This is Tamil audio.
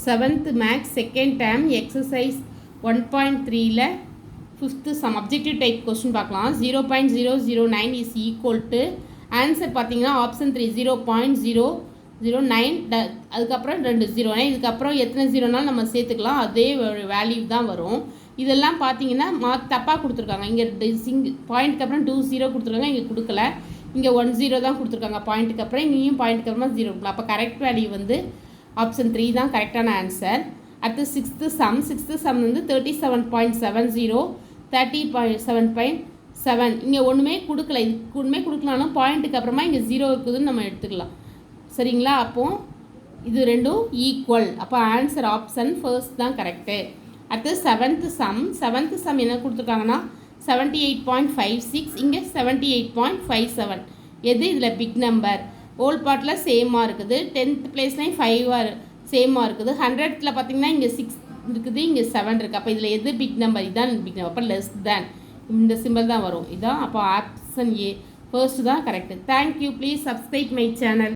7th maths second term exercise 1.3ல 5th some objective type question பார்க்கலாம். 0.009 இஸ் ஈக்குவல் டு ஆன்சர் பார்த்தீங்கன்னா ஆப்ஷன் 3 0.009 அதுக்கப்புறம் 2 0. இதுக்கப்புறம் எத்தனை ஜீரோனாலும் நம்ம சேர்த்துக்கலாம், அதே வேல்யூ தான் வரும். இதெல்லாம் பார்த்தீங்கன்னா தப்பாக கொடுத்துருக்காங்க. இங்கே பாயிண்ட்டுக்கு அப்புறம் 2 0 கொடுத்துருக்காங்க, இங்கே கொடுக்கல. இங்கே 1 0 தான் கொடுத்துருக்காங்க பாயிண்ட்டுக்கு அப்புறம், இங்கேயும் பாயிண்ட்டுக்கு அப்புறமா 0 கொடுக்கலாம். அப்போ கரெக்ட் வேல்யூ வந்து ஆப்ஷன் 3 தான் கரெக்டான ஆன்சர். அடுத்து சிக்ஸ்த்து சம் வந்து 37.70 30.7.7. இங்கே ஒன்றுமே கொடுக்கல, இதுக்கு ஒன்றுமே கொடுக்கலாலும் பாயிண்ட்டுக்கு அப்புறமா இங்கே 0 இருக்குதுன்னு நம்ம எடுத்துக்கலாம். சரிங்களா? அப்போது இது ரெண்டும் ஈக்குவல். அப்போ ஆன்சர் ஆப்ஷன் ஃபர்ஸ்ட் தான் கரெக்டு. அடுத்து செவன்த்து சம் என்ன கொடுத்துருக்காங்கன்னா 78.56, இங்கே 78.57. எது இதில் பிக் நம்பர்? ஹோல் பார்ட்டில் சேமாக இருக்குது, 10th பிளேஸ்லையும் 5 சேமாக இருக்குது. 100th பார்த்தீங்கன்னா இங்கே 6 இருக்குது, இங்கே 7 இருக்குது. அப்போ இதில் எது பிக் நம்பர்? இதுதான் பிக் நம்பர். அப்போ லெஸ் தேன் இந்த சிம்பிள் தான் வரும். இதான் அப்போ ஆப்ஷன் ஏ ஃபர்ஸ்ட் தான் correct. Thank you. Please subscribe my channel.